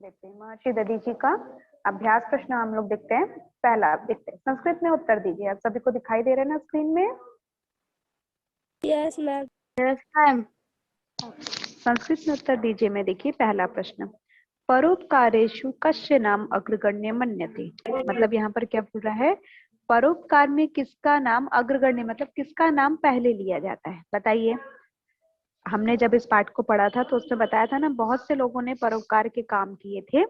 देखते हैं महर्षि दधीचि का अभ्यास प्रश्न हम लोग देखते हैं। पहला देखते हैं, संस्कृत में उत्तर दीजिए। आप सभी को दिखाई दे रहे हैं ना स्क्रीन में? Yes ma'am. Yes ma'am. Sanskrit में उत्तर दीजिए में देखिए पहला प्रश्न, परोपकारेषु कस्य नाम अग्रगण्य मन्यते। मतलब यहाँ पर क्या बोल रहा है, परोपकार में किसका नाम अग्रगण्य, मतलब किसका नाम पहले लिया जाता है, बताइए। हमने जब इस पाठ को पढ़ा था तो उसमें बताया था ना, बहुत से लोगों ने परोपकार के काम किए थे,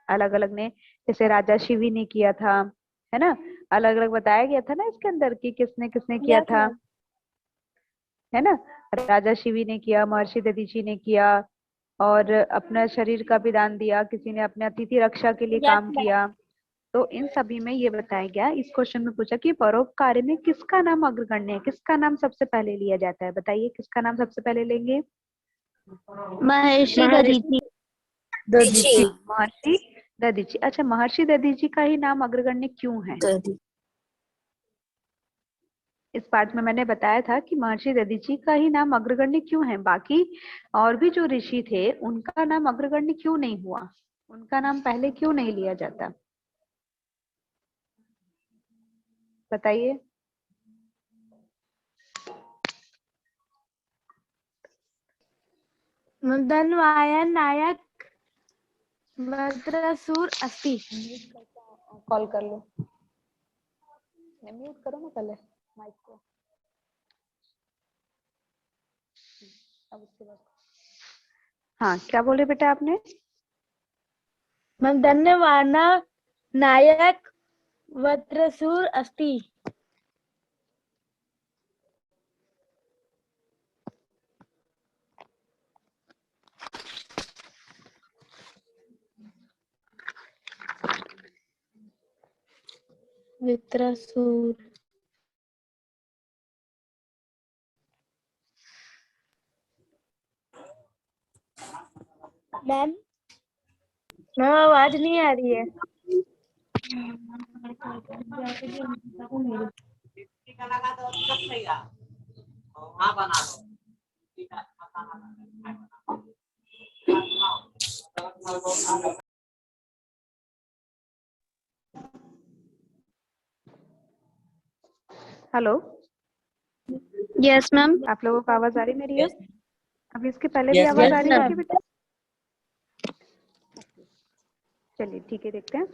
अलग अलग ने, जैसे राजा शिवी ने किया था, है ना, अलग अलग बताया गया था ना इसके अंदर कि किसने किसने किया Yes, था, ma'am. है ना। राजा शिवी ने किया, महर्षि दधीचि ने किया, और अपना शरीर का भी दान दिया, किसी ने अपने अतिथि रक्षा के लिए Yes, काम ma'am. किया। तो इन सभी में ये बताया गया, इस क्वेश्चन में पूछा कि परोपकार में किसका नाम अग्रगण्य है, किसका नाम सबसे पहले लिया जाता है, बताइए किसका नाम सबसे पहले लेंगे। महर्षि दधीचि। महर्षि दधीचि। अच्छा, महर्षि दधीचि का ही नाम अग्रगण्य क्यों है? इस पाठ में मैंने बताया था कि महर्षि दधीचि का ही नाम अग्रगण्य क्यों है, बाकी और भी जो ऋषि थे उनका नाम अग्रगण्य क्यों नहीं हुआ, उनका नाम पहले क्यों नहीं लिया जाता, बताइए। धन्वायन नायक वज्रसूर अस्ति। कॉल कर लो, म्यूट करो ना पहले माइक को। अब उसके बाद हाँ, क्या बोले बेटा आपने? धन्यवान नायक वज्रसूर अस्ति। वज्रसूर। मैम मैम आवाज नहीं आ रही है। Hello, yes ma'am. आप लोगों को आवाज आ रही मेरी? अभी इसके पहले भी आवाज आ रही थी बेटा? चलिए ठीक है, देखते हैं।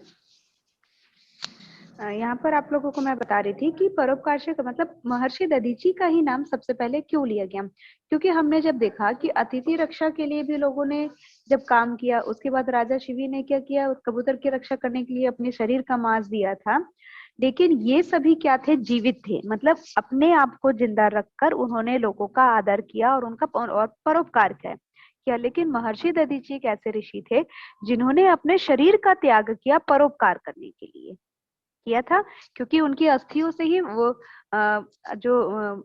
यहाँ पर आप लोगों को मैं बता रही थी कि परोपकार से मतलब महर्षि दधीचि का ही नाम सबसे पहले क्यों लिया गया, क्योंकि हमने जब देखा कि अतिथि रक्षा के लिए भी लोगों ने जब काम किया, उसके बाद राजा शिवी ने क्या किया, उस कबूतर की रक्षा करने के लिए अपने शरीर का मांस दिया था, लेकिन ये सभी क्या थे, जीवित थे, मतलब अपने आप को जिंदा रखकर उन्होंने लोगों का आदर किया और उनका और परोपकार किया। लेकिन महर्षि दधीचि एक ऐसे ऋषि थे जिन्होंने अपने शरीर का त्याग किया परोपकार करने के लिए किया था, क्योंकि उनकी अस्थियों से ही वो जो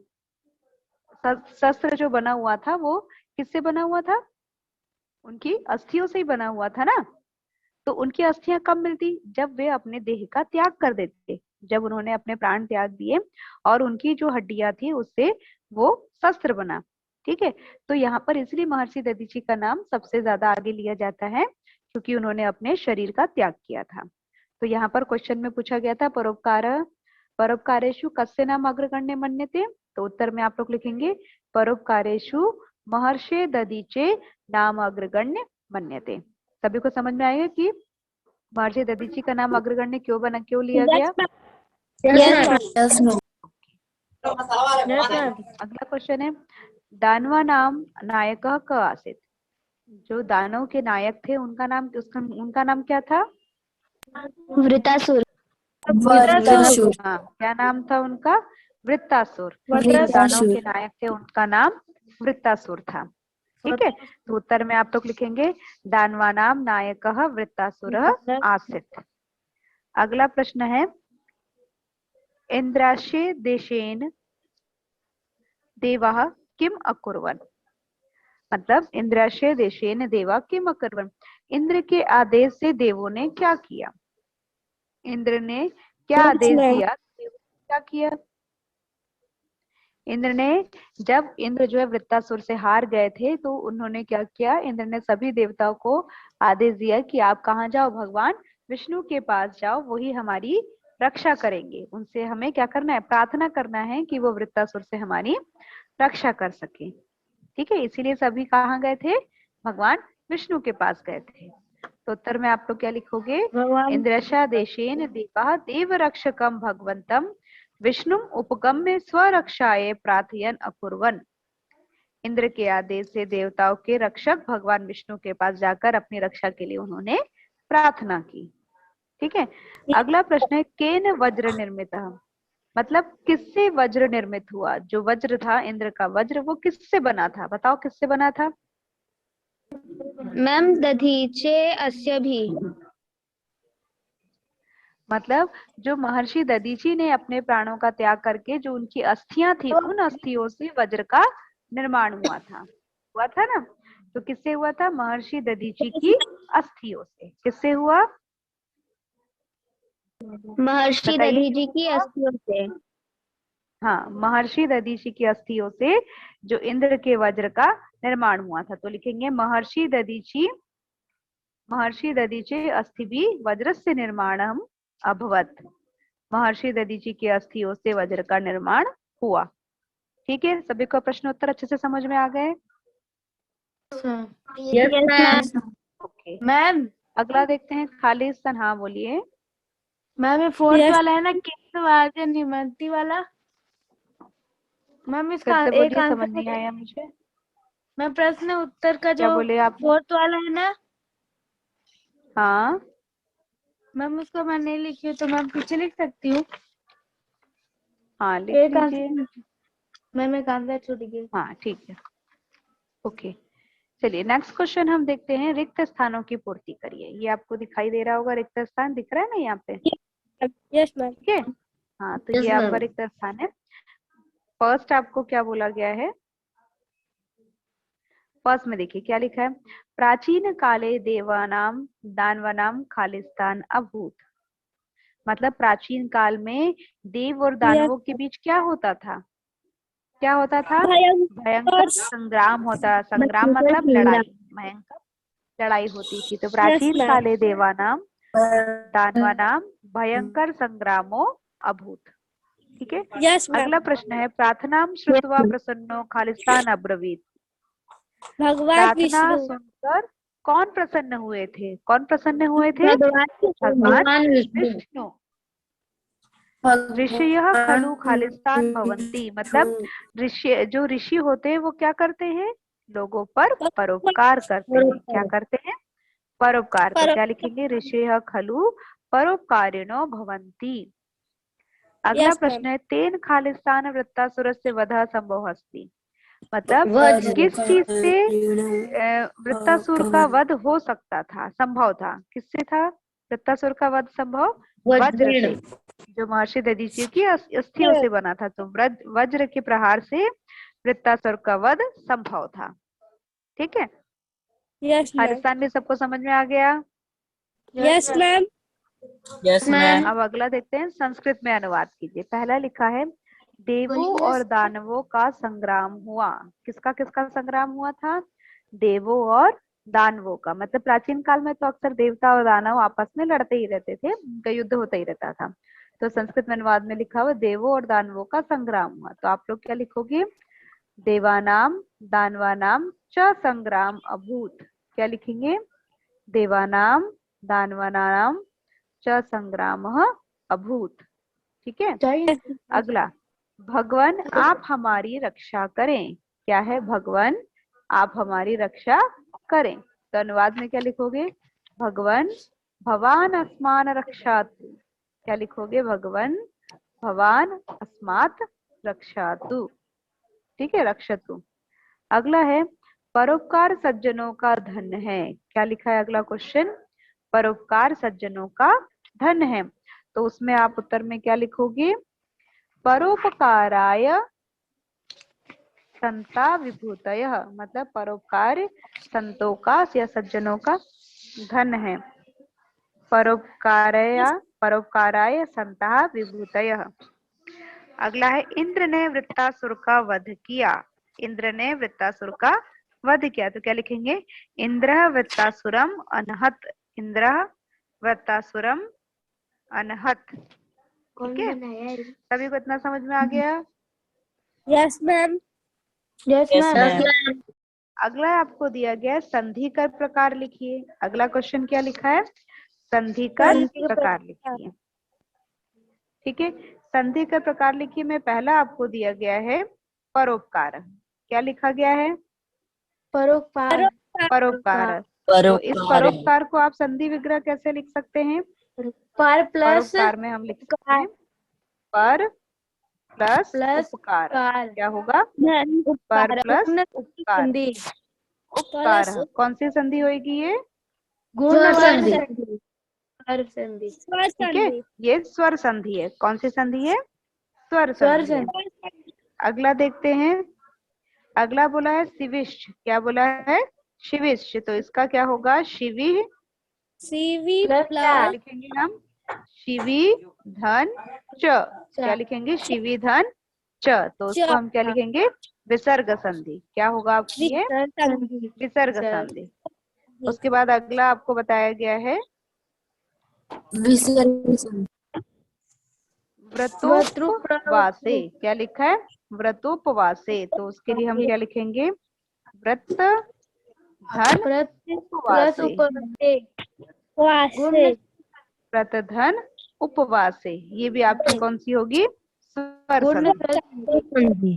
शस्त्र जो बना हुआ था वो किससे बना हुआ था, उनकी अस्थियों से ही बना हुआ था ना। तो उनकी अस्थियां कब मिलती, जब वे अपने देह का त्याग कर देते, जब उन्होंने अपने प्राण त्याग दिए और उनकी जो हड्डियां थी उससे वो शस्त्र बना। ठीक है, तो यहाँ पर इसलिए महर्षि दधीचि का नाम सबसे ज्यादा आगे लिया जाता है, क्योंकि उन्होंने अपने शरीर का त्याग किया था। तो यहाँ पर क्वेश्चन में पूछा गया था परोपकारेषु कस्य नाम अग्रगण्य मन्यते, तो उत्तर में आप लोग लिखेंगे परोपकारेषु महर्षि दधीचे नाम अग्रगण्य मन्यते। सभी को समझ में आएगा कि महर्षि दधीचि का नाम अग्रगण्य क्यों लिया गया? Yes ma'am. अगला क्वेश्चन है, दानवा नाम नायक क आसीत। जो दानव के नायक थे उनका नाम क्या था? वृतासुर। हाँ, क्या नाम था उनका? वृत्तासुर। जो दानव के नायक थे उनका नाम वृत्तासुर था। ठीक है, तो उत्तर में आप लोग लिखेंगे दानवा नाम नायक वृत्तासुर आसीत। अगला प्रश्न है, इंद्राशे देशेन देवाः किम अकुर्वन्। मतलब इंद्राशय देशेन देवा किम अकुर्वन्, इंद्र के आदेश से देवों ने क्या किया, इंद्र ने क्या आदेश दिया, देवों ने क्या किया? इंद्र ने जब इंद्र जो है वृत्तासुर से हार गए थे तो उन्होंने क्या किया, इंद्र ने सभी देवताओं को आदेश दिया कि आप कहाँ जाओ, भगवान विष्णु के पास जाओ, वही हमारी रक्षा करेंगे। उनसे हमें क्या करना है, प्रार्थना करना है कि वो वृत्तासुर से हमारी रक्षा कर सके। ठीक है, इसीलिए सभी कहाँ गए थे, भगवान विष्णु के पास गए थे। तो उत्तर में आप लोग क्या लिखोगे, इंद्रशादेशेन देवा देव रक्षकम भगवंतम विष्णु उपगम्य स्वरक्षाए प्रार्थयन अकुर्वन। इंद्र के आदेश से देवताओं के रक्षक भगवान विष्णु के पास जाकर अपनी रक्षा के लिए उन्होंने प्रार्थना की। ठीक है, अगला प्रश्न है, केन वज्र निर्मित, मतलब किससे वज्र निर्मित हुआ। जो वज्र था, इंद्र का वज्र, वो किससे बना था, बताओ किससे बना था। मैम दधीचे अस्य भी, मतलब जो महर्षि दधीची ने अपने प्राणों का त्याग करके जो उनकी अस्थियां थी, उन अस्थियों से वज्र का निर्माण हुआ था ना। तो किससे हुआ था, महर्षि दधीची की अस्थियों से। किससे हुआ, महर्षि बताइए। दधीची की अस्थियों से। हाँ, महर्षि दधीची की अस्थियों से जो इंद्र के वज्र का निर्माण हुआ था। तो लिखेंगे महर्षि दधीची अस्थि भी वज्र से निर्माणम अभवत। महर्षि दधीची की अस्थियों से वज्र का निर्माण हुआ। ठीक है, सभी को प्रश्न उत्तर अच्छे से समझ में आ गए। ओके, मैम अगला देखते हैं खालिस्तान। हाँ बोलिए। मैम ये फोर्थ वाला है ना, किस वाद्य निमंती वाला। मैम फिर इसका से एक बोलिए, समझ आंसर नहीं आया मुझे। मैम प्रश्न उत्तर का क्या जो बोले आप। फोर्थ वाला है ना हाँ मैम, उसको मैं नहीं लिखी हूँ तो मैम पीछे लिख सकती हूँ। हाँ, लिख एक लीजिए। आंसर मैम, एक आंसर छूट गई। हाँ ठीक है, ओके। चलिए नेक्स्ट क्वेश्चन हम देखते हैं, रिक्त स्थानों की पूर्ति करिए। ये आपको दिखाई दे रहा होगा, रिक्त स्थान दिख रहा है ना यहाँ पे। Yes ma'am. ठीक है, हाँ तो ये आपका रिक्त स्थान है। फर्स्ट आपको क्या बोला गया है, फर्स्ट में देखिए क्या लिखा है, प्राचीन काले देवानाम दानवानाम खालिस्तान अभूत। मतलब प्राचीन काल में देव और दानवों के बीच क्या होता था, क्या होता था, भयंकर संग्राम होता। संग्राम मतलब लड़ाई, भयंकर लड़ाई होती थी। तो प्राचीन काले देवानाम दानवानाम भयंकर संग्रामो अभूत। ठीक है, अगला प्रश्न है, प्रार्थना श्रुत्वा प्रसन्नो खालिस्तान अब्रवीत। भगवान प्रार्थना विष्णु। सुनकर कौन प्रसन्न हुए थे, कौन प्रसन्न हुए थे, भगवान विष्णु। ऋषयः खलु खालिस्तान भवन्ति, मतलब ऋषि, जो ऋषि होते हैं वो क्या करते हैं, लोगों पर परोपकार करते हैं। क्या करते हैं, परोपकार। तो क्या लिखेंगे, ऋषयः खलु परोपकारिणो भवन्ति। अगला प्रश्न है, तेन खालिस्तान वृत्तासुर से वधा संभव अस्ति। मतलब किस चीज से वृत्तासुर का वध हो सकता था, संभव था, किससे था वृत्तासुर का वध संभव, वज्र से, जो महर्षि दधीची की अस्थियों से बना था। तो वज्र के प्रहार से वृत्तासुर का वध संभव था। ठीक है, खालिस्तान में सबको समझ में आ गया। Yes ma'am. Yes ma'am. अब अगला देखते हैं, संस्कृत में अनुवाद कीजिए। पहला लिखा है, देवों और दानवों का संग्राम हुआ। किसका किसका संग्राम हुआ था, देवों और दानवों का। मतलब प्राचीन काल में तो अक्सर देवता और दानव आपस में लड़ते ही रहते थे, उनका युद्ध होता ही रहता था। तो संस्कृत में अनुवाद में लिखा हुआ, देवों और दानवों का संग्राम हुआ। तो आप लोग क्या लिखोगे, देवानाम दानवानाम च संग्राम अभूत। क्या लिखेंगे, देवानाम दानवानाम च संग्राम अभूत। ठीक है, अगला, भगवान आप हमारी रक्षा करें। क्या है, भगवान आप हमारी रक्षा करें। तो अनुवाद में क्या लिखोगे, भगवान भवान अस्मान रक्षातु। क्या लिखोगे, भगवान भवान अस्मात् रक्षातु। ठीक है, रक्षतु। अगला है, परोपकार सज्जनों का धन है। क्या लिखा है अगला क्वेश्चन, परोपकार सज्जनों का धन है। तो उसमें आप उत्तर में क्या लिखोगे, परोपकाराय संता विभूतयः। मतलब परोपकार संतों का या सज्जनों का धन है। परोपकाराय संता विभूतयः। अगला है इंद्र ने वृत्तासुर का वध किया। इंद्र ने वृत्तासुर का वध किया, तो क्या लिखेंगे? इंद्र वृत्तासुरम अनहत। इंद्र वृत्तासुरम अनहत। ठीक है, सभी को इतना समझ में आ गया? Yes ma'am. Yes yes ma'am. Ma'am. अगला आपको दिया गया है संधि कर प्रकार लिखिए। अगला क्वेश्चन क्या लिखा है? संधि कर प्रकार लिखिए। ठीक है, संधि कर प्रकार लिखिए में पहला आपको दिया गया है परोपकार। क्या लिखा गया है? परोपकार। परोपकार। तो इस परोपकार। परोपकार को आप संधि विग्रह कैसे लिख सकते हैं? पर प्लस परोपकार में हम लिख सकते हैं पर प्लस प्लस उपकार। कार। क्या होगा? पर प्लस उपकार। संधि। उपकार कौन सी संधि होगी ये? गुण संधि। संधि। स्वर संधि। ठीक है, ये स्वर संधि है। कौन सी संधि है? स्वर स्वर संधि है। संधि। अगला देखते हैं। अगला बोला है शिविष्ट। क्या बोला है? शिविष्ट। तो इसका क्या होगा? शिवि। सीवी प्लस क्या प्लस लिखेंगे हम? शिवि धन च। क्या लिखेंगे? शिवि धन च। तो उसको हम क्या लिखेंगे? विसर्ग संधि। क्या होगा आपकी ये? संधि। विसर्ग संधि। उसके बाद अगला आपको बताया गया है विसर्ग। व्रतोपवासे। क्या लिखा है? व्रतोपवासे। तो उसके लिए हम क्या लिखेंगे? व्रत धन प्लस उपवासे। वासे व्रत धन उपवासे। ये भी आपकी कौन सी होगी? स्वर गुण संधि। संधि।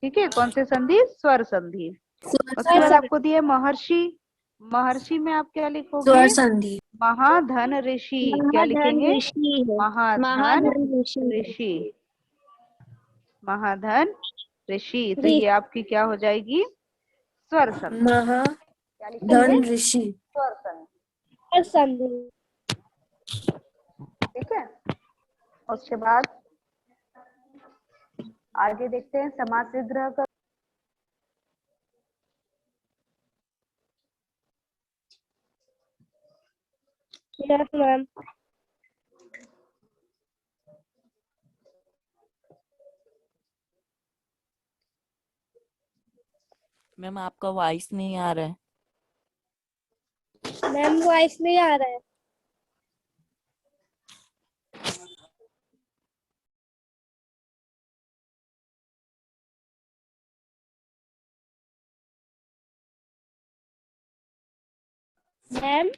ठीक है, कौन सी संधि? स्वर संधि। उसके बाद आपको दिया महर्षि। महर्षि में आप क्या लिखोगे? स्वर संधि। महाधन ऋषि। क्या लिखेंगे? महाधन ऋषि। महाधन ऋषि। तो ये आपकी क्या हो जाएगी? स्वर संधि। क्या लिखेंगे? महाधन ऋषि। स्वर संधि। संधि। ठीक है, उसके बाद आगे देखते हैं समास विग्रह का। Yes ma'am. मैम आपका वॉइस नहीं आ रहा है। मैम वॉइस नहीं आ रहा है। मैम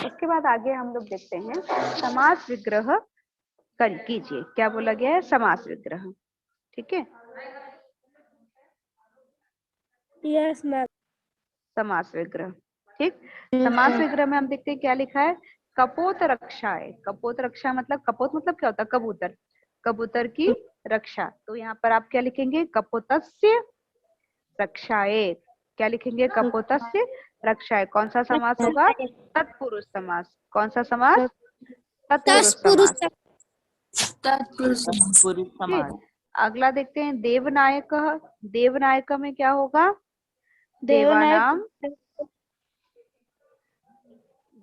इसके बाद आगे हम लोग देखते हैं समास विग्रह कर कीजिए। क्या बोला गया है? समास विग्रह। ठीक है, यस मैम। समास विग्रह। ठीक, समास विग्रह में हम देखते हैं क्या लिखा है? कपोत रक्षाए। कपोत रक्षा मतलब, कपोत मतलब क्या होता है? कबूतर। कबूतर की रक्षा। तो यहाँ पर आप क्या लिखेंगे? कपोतस्य रक्षाए। क्या लिखेंगे? कपोतस्य रक्षाए। कौन सा समास होगा? तत्पुरुष समास। कौन सा समास? तत्पुरुष समास। तत्पुरुष ठीक, समास। अगला देखते हैं देवनायक। देवनायक में क्या होगा? देवनायक। देवानाम।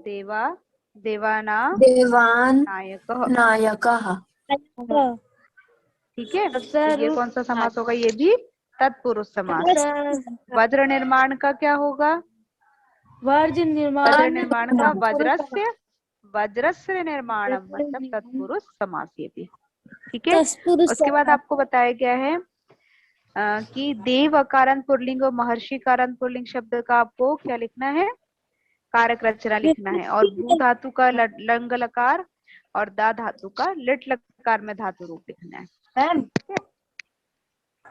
देवा देवानाम देवान नायक। नायकः। ठीक है, तो ये कौन सा समास होगा? ये भी तत्पुरुष समास। वज्र निर्माण का क्या होगा? वर्ज वज्र निर्माण। निर्माण का वज्रस्य। वज्रस्य निर्माणम मतलब तत्पुरुष समास। ये भी ठीक है। उसके बाद आपको बताया गया है कि देव अकारंत पुल्लिंग और महर्षि कारंत पुल्लिंग शब्द का आपको क्या लिखना है? कारक रचना लिखना है। और भू धातु का लंग लकार और दा धातु का लिट लकार में धातु रूप लिखना है। Ma'am.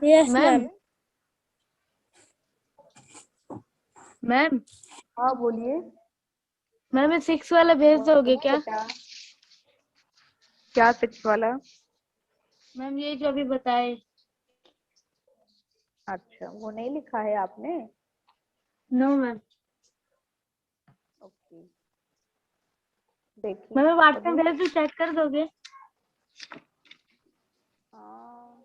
Yes ma'am. Ma'am. Ma'am. हाँ बोलिए। मैम ये 6 वाला भेज दोगे क्या? क्या 6 वाला? मैम ये जो अभी बताए। अच्छा, वो नहीं लिखा है आपने? No ma'am. ओके, देखिए मैम व्हाट्सएप अभी। भेज दो, चेक कर दोगे? हाँ,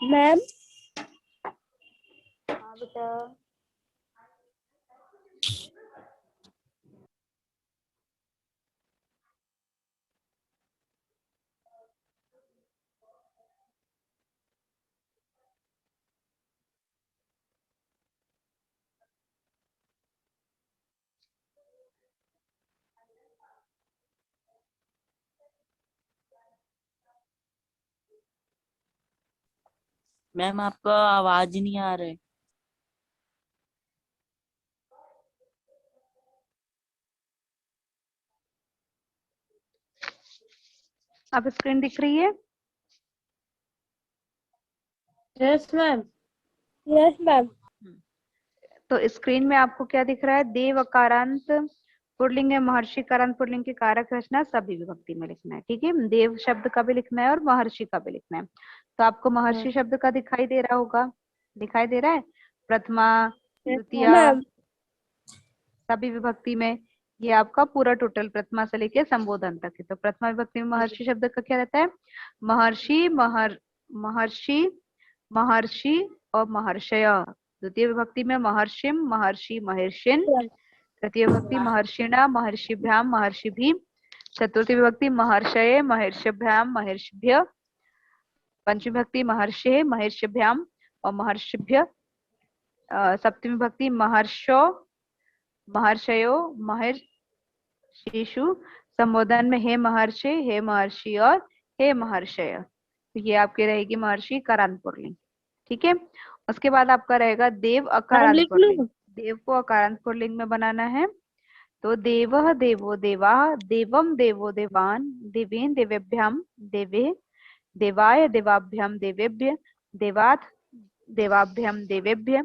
मैम हाँ बेटा। मैम आपका आवाज नहीं आ रहा है। अब स्क्रीन दिख रही है? Yes ma'am. यस मैम तो स्क्रीन में आपको क्या दिख रहा है? देव अकारांत पुल्लिंग है, महर्षि कारांत पुल्लिंग की कारक रचना सभी विभक्ति में लिखना है। ठीक है, देव शब्द का भी लिखना है और महर्षि का भी लिखना है। तो आपको महर्षि शब्द का दिखाई दे रहा होगा, दिखाई दे रहा है? प्रथमा, द्वितीया, मैम सभी विभक्ति में। ये आपका पूरा टोटल प्रथमा से लेके संबोधन तक है। तो प्रथमा विभक्ति में महर्षि शब्द का क्या रहता है? महर्षि, महर्षि, महर्षि और महर्षय। द्वितीय विभक्ति में महर्षिम, महर्षि, महर्षिन। तृतीय विभक्ति महर्षिणा, महर्षिभ्याम, महर्षिभिः। चतुर्थी विभक्ति महर्षये, महर्षिभ्याम, महर्षिभ्य। पंचमी विभक्ति महर्षे, महर्षिभ्याम और महर्षिभ्य। सप्तमी विभक्ति महर्षो, महर्षयो, महर्षिषु। संबोधन में हे महर्षि, हे महर्षि और हे महर्षय। तो ये आपकी रहेगी महर्षि कारांत पुल्लिंग। ठीक है, उसके बाद आपका रहेगा देव अकारांत पुल्लिंग। देव को अकारांत पुल्लिंग में बनाना है। तो देवः देवो देवाः, देवम देवो देवान्, देवेन देवेभ्याम देवे, देवाय देवाभ्याम देवेभ्य, देवात् देवाभ्याम देवेभ्य,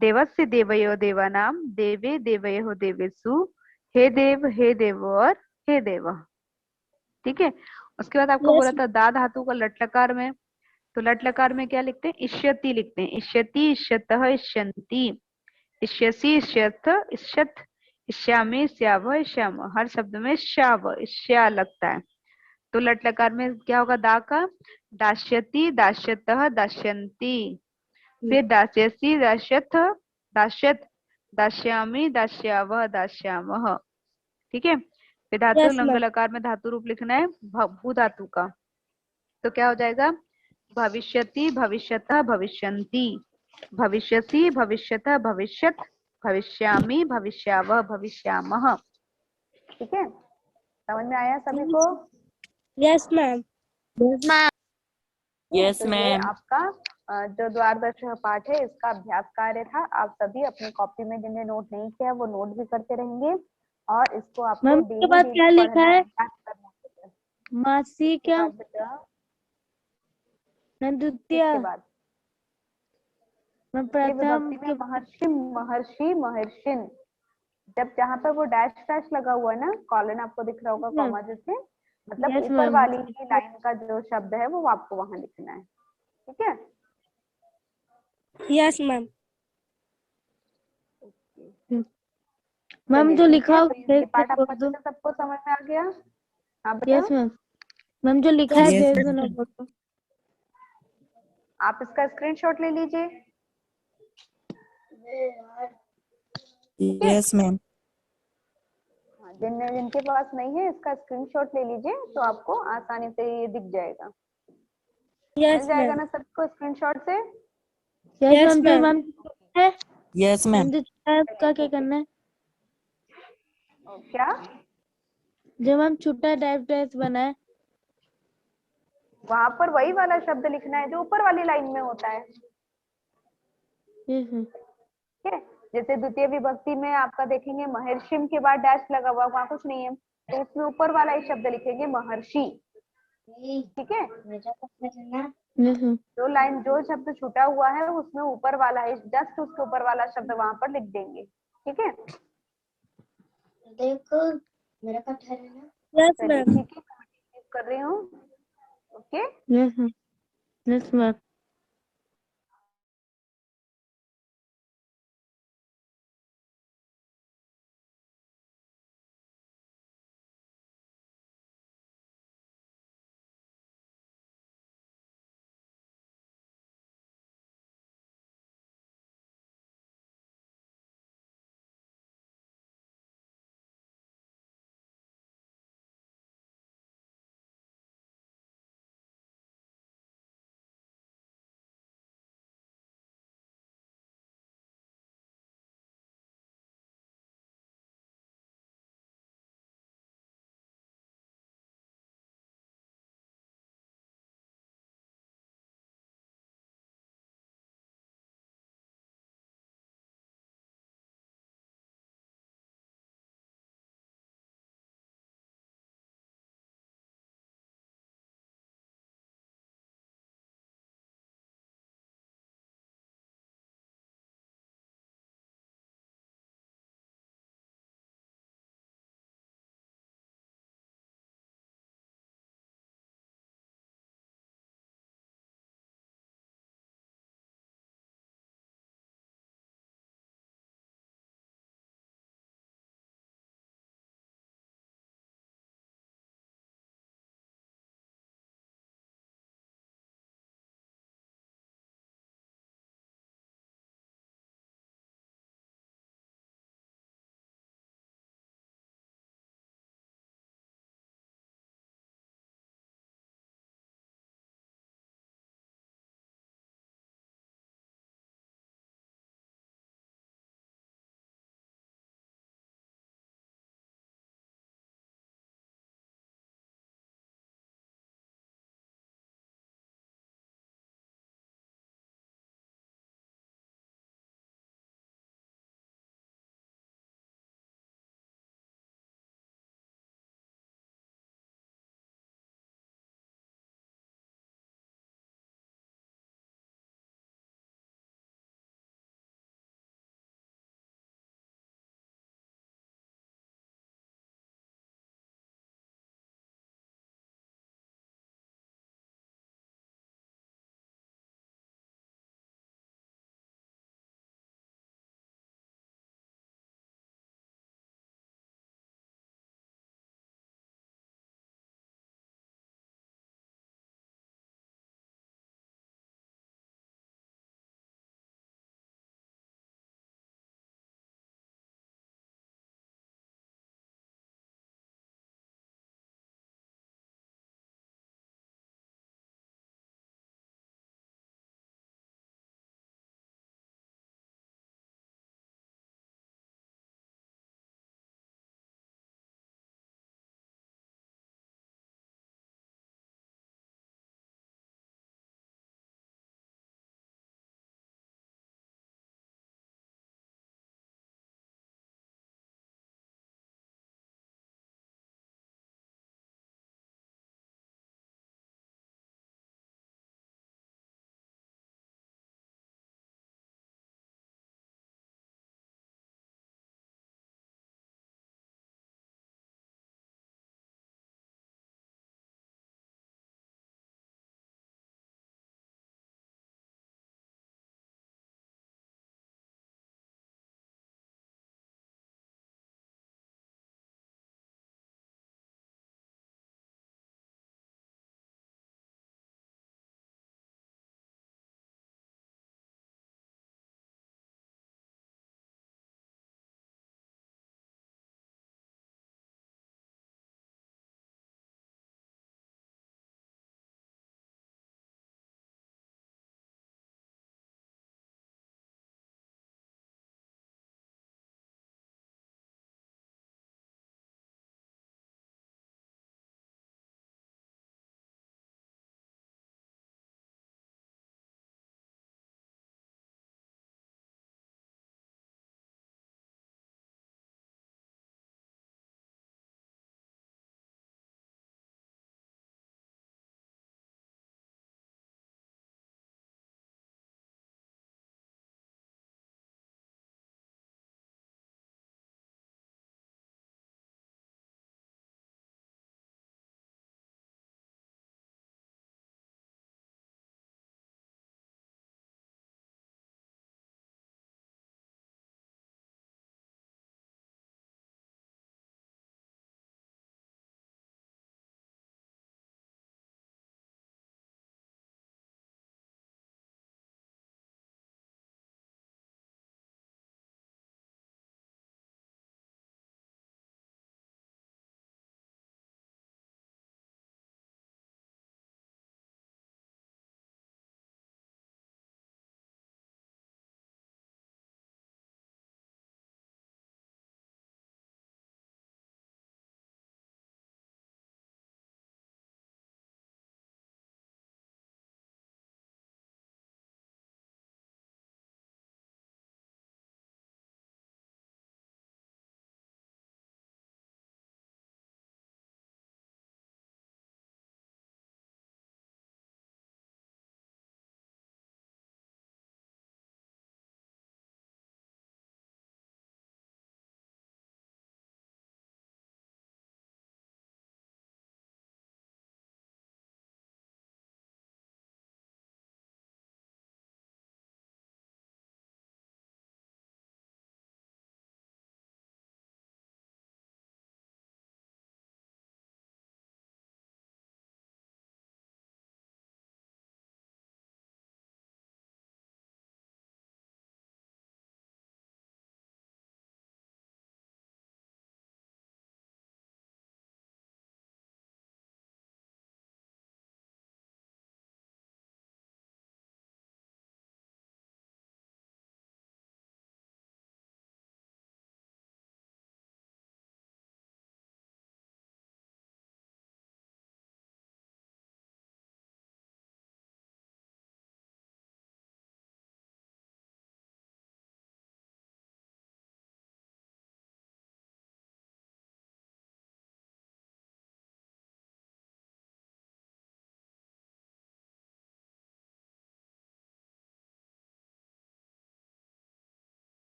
देवस्य देवयो देवानां, देवे देवयो देवेषु, हे देव और हे देव। ठीक है, उसके बाद आपको बोला था दा धातु का लट लकार में। तो लट लकार में क्या लिखते हैं? इष्यति लिखते हैं। इष्यति, इष्यतः, इष्यन्ति, इष्यसि, इष्यथ, इष्यथ, इष्यामि, इष्यावः, इष्याम। हर शब्द में श्याव, इष्या लगता है। तो लट लकार में क्या होगा? दा का दास्यति, दास्यतः, दास्यन्ति, फिर दास्यसि, दास्यथ, दास्यत, दास्यामि, दास्यावः, दास्यामः। ठीक है, फिर धातु लंग लकार में धातु रूप लिखना है भू धातु का। तो क्या हो जाएगा? भविष्यति, भविष्यतः, भविष्यन्ति, भविष्यसि, भविष्यतः, भविष्यत, भविष्यामि, भविष्यावः, भविष्यामः। ठीक है, समझ में आया सभी को? यस मैम यस तो ये मैम। आपका जो द्वादश पाठ है इसका अभ्यास कार्य था। आप सभी अपनी कॉपी में जिन्हें नोट नहीं किया वो नोट भी करते रहेंगे और इसको आपको मैम डेली के बाद क्या लिखा है? याद करना है। मासी क्या? बेटा द्वितीय, इसके बाद मैं ये प्रथम विभक्ति के में महर्षि, महर्षि, महर्षिन। जब जहाँ पर वो डैश डैश लगा हुआ है ना, कॉलन आपको दिख रहा होगा कॉमा जैसे, मतलब यस ऊपर मैम। वाली की लाइन का जो शब्द है वो आपको वहां लिखना है। ठीक है, यस मैम मैम चलिए जो ठीक लिखा है। हो तो भेज ये पाठ बोल आपको दो। अच्छे से सबको समझ में आ गया? हाँ बेटा, यस मैम। मैम जो लिखा है Yes, भेज ma'am. दो ना फोटो। आप इसका स्क्रीनशॉट ले लीजिए। Yes ma'am. हाँ, जिनके पास नहीं है इसका स्क्रीनशॉट ले लीजिए तो आपको आसानी से ये दिख जाएगा। मिल यस जाएगा मैम ना सबको स्क्रीनशॉट से? Yes yes ma'am. जो मैम मैम है, यस मैम मैम। जो छोटा है उसका क्या करना है? क्या? जो मैम छोटा डैश डैश बना है। वहां पर वही वाला शब्द लिखना है जो ऊपर वाली लाइन में होता है। Yes ma'am. ठीक है, जैसे द्वितीय विभक्ति में आपका देखेंगे महर्षिम के बाद डैश लगा हुआ, वहां कुछ नहीं है, तो उसमें ऊपर वाला ही शब्द लिखेंगे महर्षि। ठीक है, यस मैम। जो लाइन जो शब्द छूटा हुआ है उसमें ऊपर वाला है, जस्ट उसके ऊपर वाला शब्द वहां पर लिख देंगे। ठीक है, यस चलिए मैम ठीक है, कर रही हूँ। Okay, yes ma'am. Yes ma'am.